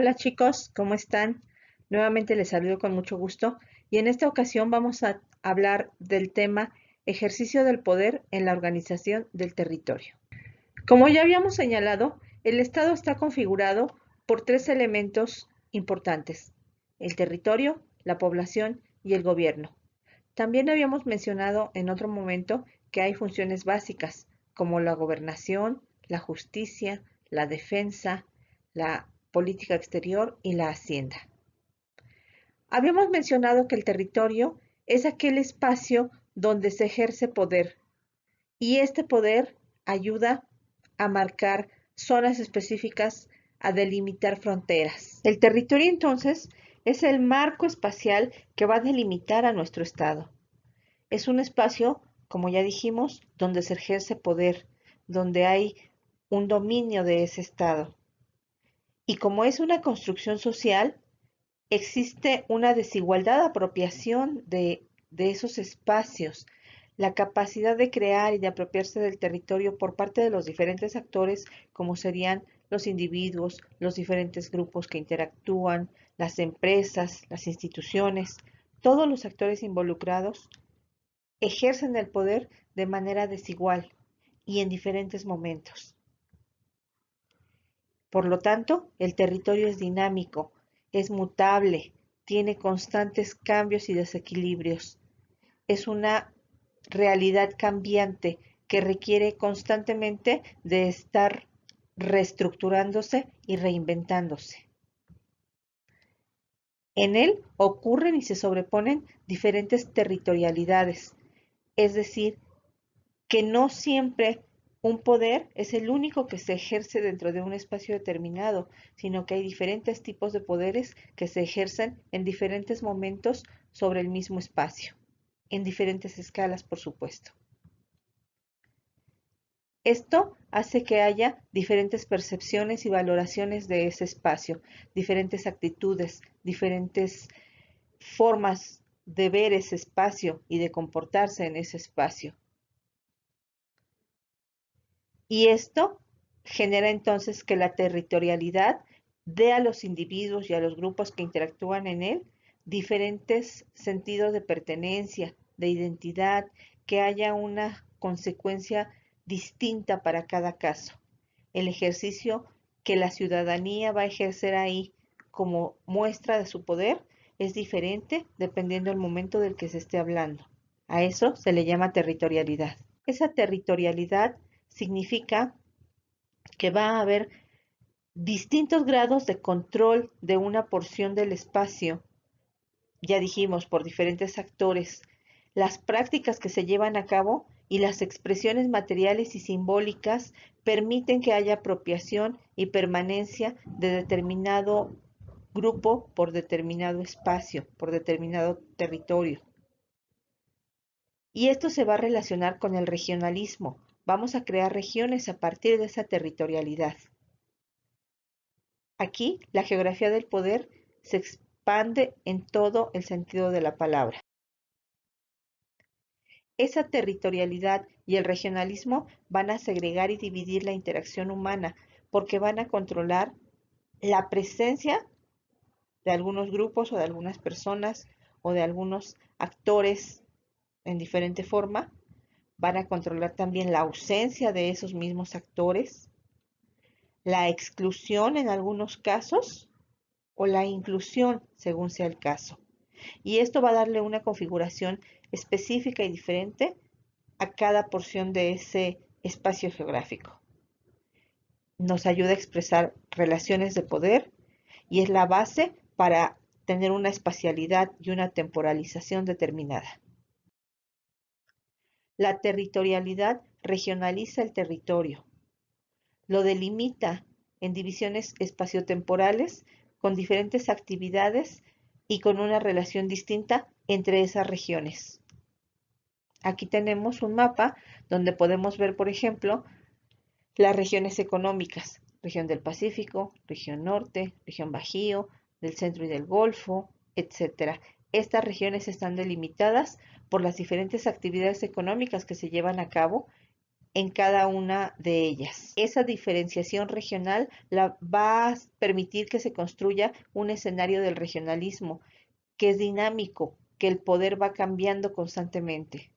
Hola chicos, ¿cómo están? Nuevamente les saludo con mucho gusto y en esta ocasión vamos a hablar del tema ejercicio del poder en la organización del territorio. Como ya habíamos señalado, el Estado está configurado por tres elementos importantes: el territorio, la población y el gobierno. También habíamos mencionado en otro momento que hay funciones básicas como la gobernación, la justicia, la defensa, la política exterior y la hacienda. Habíamos mencionado que el territorio es aquel espacio donde se ejerce poder y este poder ayuda a marcar zonas específicas, a delimitar fronteras. El territorio entonces es el marco espacial que va a delimitar a nuestro estado. Es un espacio, como ya dijimos, donde se ejerce poder, donde hay un dominio de ese estado. Y como es una construcción social, existe una desigualdad de apropiación de esos espacios. La capacidad de crear y de apropiarse del territorio por parte de los diferentes actores, como serían los individuos, los diferentes grupos que interactúan, las empresas, las instituciones, todos los actores involucrados ejercen el poder de manera desigual y en diferentes momentos. Por lo tanto, el territorio es dinámico, es mutable, tiene constantes cambios y desequilibrios. Es una realidad cambiante que requiere constantemente de estar reestructurándose y reinventándose. En él ocurren y se sobreponen diferentes territorialidades, es decir, que no siempre un poder es el único que se ejerce dentro de un espacio determinado, sino que hay diferentes tipos de poderes que se ejercen en diferentes momentos sobre el mismo espacio, en diferentes escalas, por supuesto. Esto hace que haya diferentes percepciones y valoraciones de ese espacio, diferentes actitudes, diferentes formas de ver ese espacio y de comportarse en ese espacio. Y esto genera entonces que la territorialidad dé a los individuos y a los grupos que interactúan en él diferentes sentidos de pertenencia, de identidad, que haya una consecuencia distinta para cada caso. El ejercicio que la ciudadanía va a ejercer ahí como muestra de su poder es diferente dependiendo del momento del que se esté hablando. A eso se le llama territorialidad. Esa territorialidad significa que va a haber distintos grados de control de una porción del espacio, ya dijimos, por diferentes actores, las prácticas que se llevan a cabo y las expresiones materiales y simbólicas permiten que haya apropiación y permanencia de determinado grupo por determinado espacio, por determinado territorio. Y esto se va a relacionar con el regionalismo. Vamos a crear regiones a partir de esa territorialidad. Aquí, la geografía del poder se expande en todo el sentido de la palabra. Esa territorialidad y el regionalismo van a segregar y dividir la interacción humana porque van a controlar la presencia de algunos grupos o de algunas personas o de algunos actores en diferente forma. Van a controlar también la ausencia de esos mismos actores, la exclusión en algunos casos o la inclusión según sea el caso. Y esto va a darle una configuración específica y diferente a cada porción de ese espacio geográfico. Nos ayuda a expresar relaciones de poder y es la base para tener una espacialidad y una temporalización determinada. La territorialidad regionaliza el territorio, lo delimita en divisiones espaciotemporales con diferentes actividades y con una relación distinta entre esas regiones. Aquí tenemos un mapa donde podemos ver, por ejemplo, las regiones económicas: región del Pacífico, región norte, región Bajío, del centro y del Golfo, etc. Estas regiones están delimitadas por las diferentes actividades económicas que se llevan a cabo en cada una de ellas. Esa diferenciación regional va a permitir que se construya un escenario del regionalismo que es dinámico, que el poder va cambiando constantemente.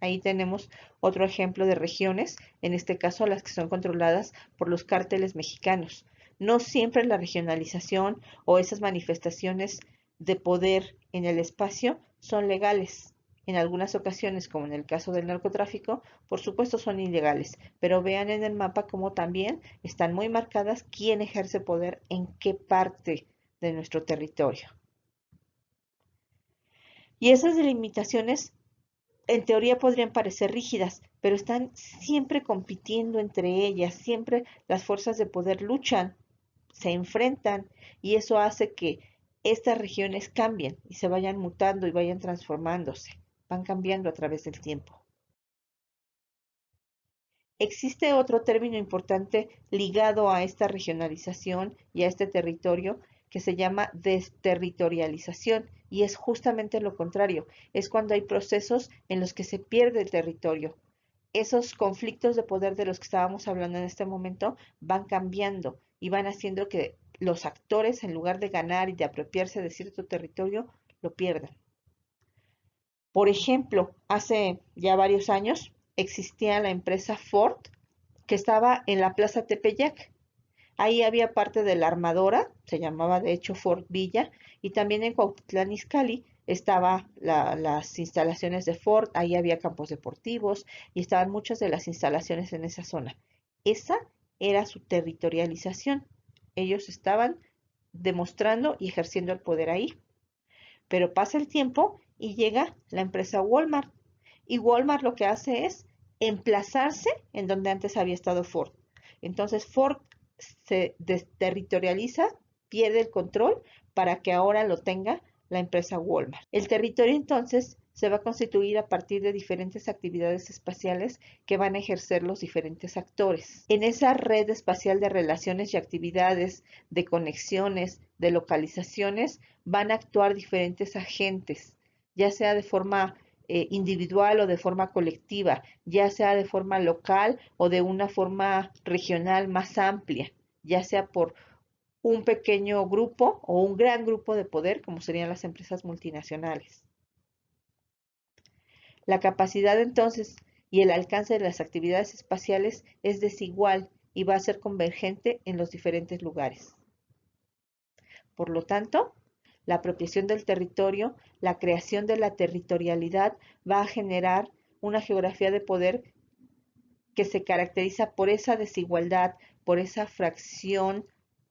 Ahí tenemos otro ejemplo de regiones, en este caso las que son controladas por los cárteles mexicanos. No siempre la regionalización o esas manifestaciones de poder en el espacio son legales. En algunas ocasiones, como en el caso del narcotráfico, por supuesto son ilegales, pero vean en el mapa cómo también están muy marcadas quién ejerce poder en qué parte de nuestro territorio. Y esas delimitaciones en teoría podrían parecer rígidas, pero están siempre compitiendo entre ellas, siempre las fuerzas de poder luchan, se enfrentan y eso hace que estas regiones cambien y se vayan mutando y vayan transformándose, van cambiando a través del tiempo. Existe otro término importante ligado a esta regionalización y a este territorio que se llama desterritorialización y es justamente lo contrario, es cuando hay procesos en los que se pierde el territorio. Esos conflictos de poder de los que estábamos hablando en este momento van cambiando y van haciendo que los actores, en lugar de ganar y de apropiarse de cierto territorio, lo pierdan. Por ejemplo, hace ya varios años existía la empresa Ford que estaba en la Plaza Tepeyac. Ahí había parte de la armadora, se llamaba de hecho Ford Villa, y también en Cuautitlán Izcalli estaban las instalaciones de Ford, ahí había campos deportivos y estaban muchas de las instalaciones en esa zona. Esa era su territorialización. Ellos estaban demostrando y ejerciendo el poder ahí. Pero pasa el tiempo y llega la empresa Walmart. Y Walmart lo que hace es emplazarse en donde antes había estado Ford. Entonces Ford se desterritorializa, pierde el control para que ahora lo tenga la empresa Walmart. El territorio entonces se va a constituir a partir de diferentes actividades espaciales que van a ejercer los diferentes actores. En esa red espacial de relaciones y actividades, de conexiones, de localizaciones, van a actuar diferentes agentes, ya sea de forma individual o de forma colectiva, ya sea de forma local o de una forma regional más amplia, ya sea por un pequeño grupo o un gran grupo de poder, como serían las empresas multinacionales. La capacidad entonces y el alcance de las actividades espaciales es desigual y va a ser convergente en los diferentes lugares. Por lo tanto, la apropiación del territorio, la creación de la territorialidad va a generar una geografía de poder que se caracteriza por esa desigualdad, por esa fracción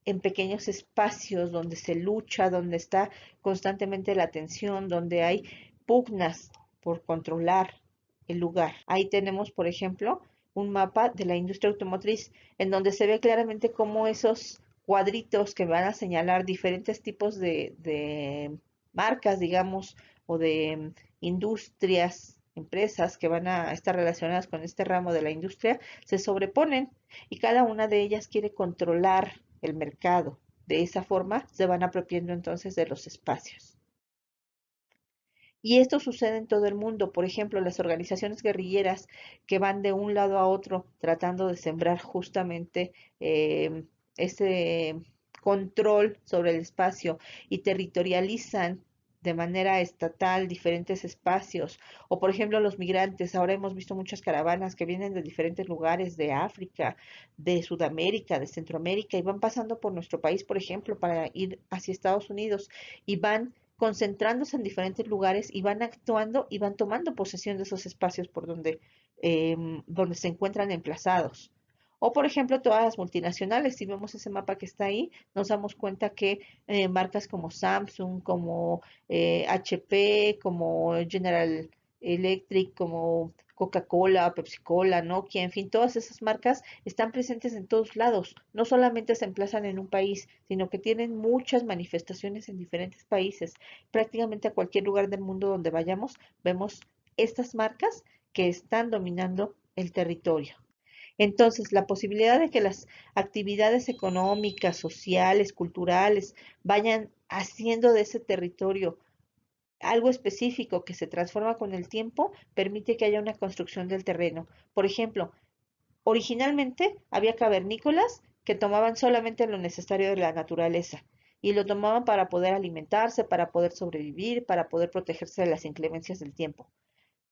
en pequeños espacios donde se lucha, donde está constantemente la tensión, donde hay pugnas por controlar el lugar. Ahí tenemos, por ejemplo, un mapa de la industria automotriz en donde se ve claramente cómo esos cuadritos que van a señalar diferentes tipos de marcas, digamos, o de industrias, empresas que van a estar relacionadas con este ramo de la industria, se sobreponen y cada una de ellas quiere controlar el mercado. De esa forma se van apropiando entonces de los espacios. Y esto sucede en todo el mundo. Por ejemplo, las organizaciones guerrilleras que van de un lado a otro tratando de sembrar justamente ese control sobre el espacio y territorializan de manera estatal diferentes espacios. O por ejemplo, los migrantes. Ahora hemos visto muchas caravanas que vienen de diferentes lugares de África, de Sudamérica, de Centroamérica y van pasando por nuestro país, por ejemplo, para ir hacia Estados Unidos y van concentrándose en diferentes lugares y van actuando y van tomando posesión de esos espacios por donde se encuentran emplazados. O, por ejemplo, todas las multinacionales, si vemos ese mapa que está ahí, nos damos cuenta que marcas como Samsung, como HP, como General Electric, como Coca-Cola, Pepsi-Cola, Nokia, en fin, todas esas marcas están presentes en todos lados. No solamente se emplazan en un país, sino que tienen muchas manifestaciones en diferentes países. Prácticamente a cualquier lugar del mundo donde vayamos, vemos estas marcas que están dominando el territorio. Entonces, la posibilidad de que las actividades económicas, sociales, culturales vayan haciendo de ese territorio algo específico que se transforma con el tiempo permite que haya una construcción del terreno. Por ejemplo, originalmente había cavernícolas que tomaban solamente lo necesario de la naturaleza y lo tomaban para poder alimentarse, para poder sobrevivir, para poder protegerse de las inclemencias del tiempo.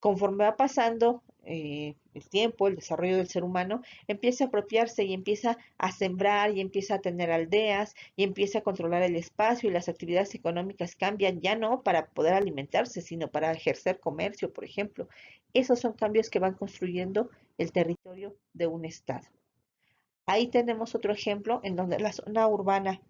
Conforme va pasando el tiempo, el desarrollo del ser humano, empieza a apropiarse y empieza a sembrar y empieza a tener aldeas y empieza a controlar el espacio y las actividades económicas cambian ya no para poder alimentarse, sino para ejercer comercio, por ejemplo. Esos son cambios que van construyendo el territorio de un estado. Ahí tenemos otro ejemplo en donde la zona urbana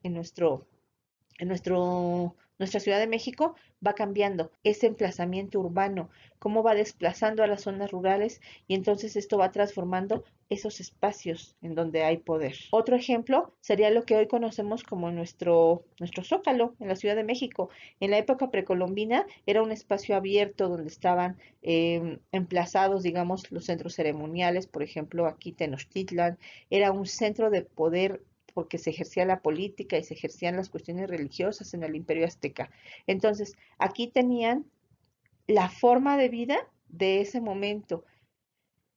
nuestra Ciudad de México va cambiando ese emplazamiento urbano, cómo va desplazando a las zonas rurales y entonces esto va transformando esos espacios en donde hay poder. Otro ejemplo sería lo que hoy conocemos como nuestro Zócalo en la Ciudad de México. En la época precolombina era un espacio abierto donde estaban emplazados, digamos, los centros ceremoniales, por ejemplo, aquí Tenochtitlan, era un centro de poder porque se ejercía la política y se ejercían las cuestiones religiosas en el Imperio Azteca. Entonces, aquí tenían la forma de vida de ese momento.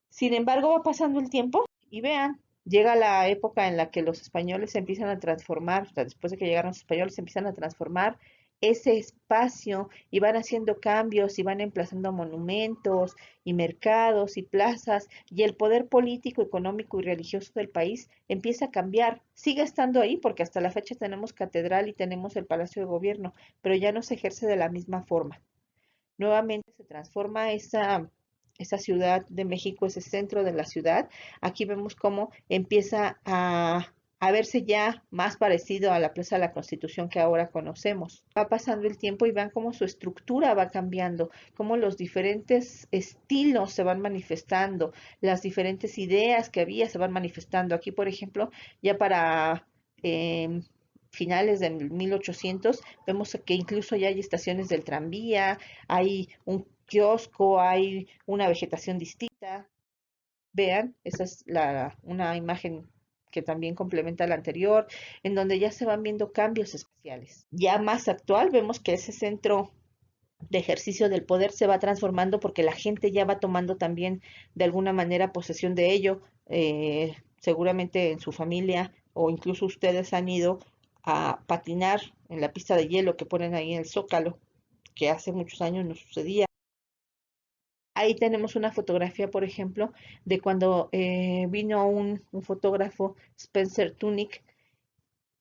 Sin embargo, va pasando el tiempo y vean, llega la época en la que los españoles se empiezan a transformar, o sea, después de que llegaron los españoles, se empiezan a transformar ese espacio y van haciendo cambios y van emplazando monumentos y mercados y plazas y el poder político, económico y religioso del país empieza a cambiar. Sigue estando ahí porque hasta la fecha tenemos catedral y tenemos el Palacio de Gobierno, pero ya no se ejerce de la misma forma. Nuevamente se transforma esa ciudad de México, ese centro de la ciudad. Aquí vemos cómo empieza a verse ya más parecido a la Plaza de la Constitución que ahora conocemos. Va pasando el tiempo y vean cómo su estructura va cambiando, cómo los diferentes estilos se van manifestando, las diferentes ideas que había se van manifestando. Aquí, por ejemplo, ya para finales de 1800, vemos que incluso ya hay estaciones del tranvía, hay un kiosco, hay una vegetación distinta. Vean, esa es una imagen que también complementa la anterior, en donde ya se van viendo cambios espaciales. Ya más actual, vemos que ese centro de ejercicio del poder se va transformando porque la gente ya va tomando también de alguna manera posesión de ello. Seguramente en su familia o incluso ustedes han ido a patinar en la pista de hielo que ponen ahí en el Zócalo, que hace muchos años no sucedía. Ahí tenemos una fotografía, por ejemplo, de cuando vino un fotógrafo, Spencer Tunick,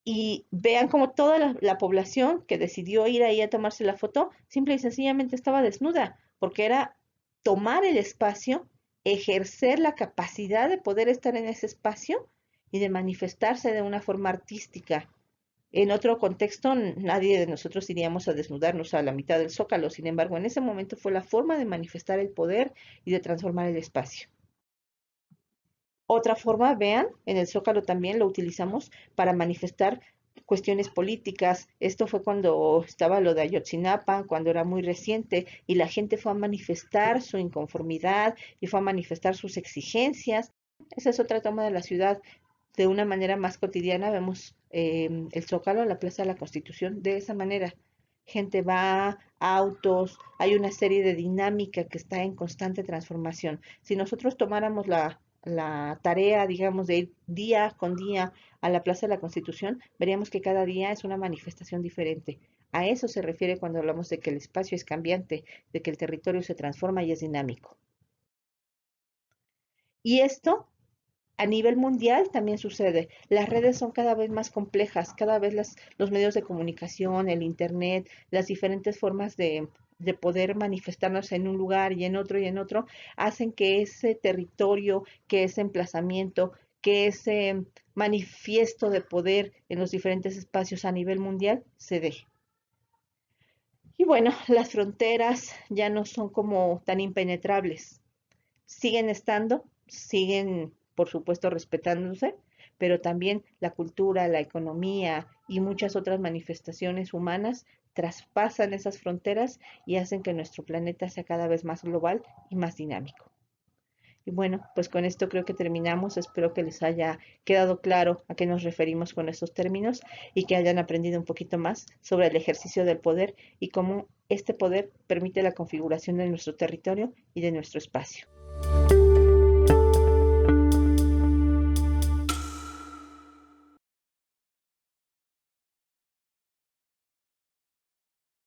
y vean como toda la población que decidió ir ahí a tomarse la foto, simple y sencillamente estaba desnuda, porque era tomar el espacio, ejercer la capacidad de poder estar en ese espacio y de manifestarse de una forma artística. En otro contexto, nadie de nosotros iríamos a desnudarnos a la mitad del zócalo, sin embargo, en ese momento fue la forma de manifestar el poder y de transformar el espacio. Otra forma, vean, en el Zócalo también lo utilizamos para manifestar cuestiones políticas. Esto fue cuando estaba lo de Ayotzinapa, cuando era muy reciente, y la gente fue a manifestar su inconformidad y fue a manifestar sus exigencias. Esa es otra toma de la ciudad. De una manera más cotidiana vemos el Zócalo, la Plaza de la Constitución, de esa manera. Gente va, autos, hay una serie de dinámica que está en constante transformación. Si nosotros tomáramos la tarea, digamos, de ir día con día a la Plaza de la Constitución, veríamos que cada día es una manifestación diferente. A eso se refiere cuando hablamos de que el espacio es cambiante, de que el territorio se transforma y es dinámico. Y esto a nivel mundial también sucede. Las redes son cada vez más complejas, cada vez los medios de comunicación, el Internet, las diferentes formas de poder manifestarnos en un lugar y en otro, hacen que ese territorio, que ese emplazamiento, que ese manifiesto de poder en los diferentes espacios a nivel mundial se dé. Y bueno, las fronteras ya no son como tan impenetrables, siguen estando, siguen, por supuesto, respetándose, pero también la cultura, la economía y muchas otras manifestaciones humanas traspasan esas fronteras y hacen que nuestro planeta sea cada vez más global y más dinámico. Y bueno, pues con esto creo que terminamos. Espero que les haya quedado claro a qué nos referimos con estos términos y que hayan aprendido un poquito más sobre el ejercicio del poder y cómo este poder permite la configuración de nuestro territorio y de nuestro espacio.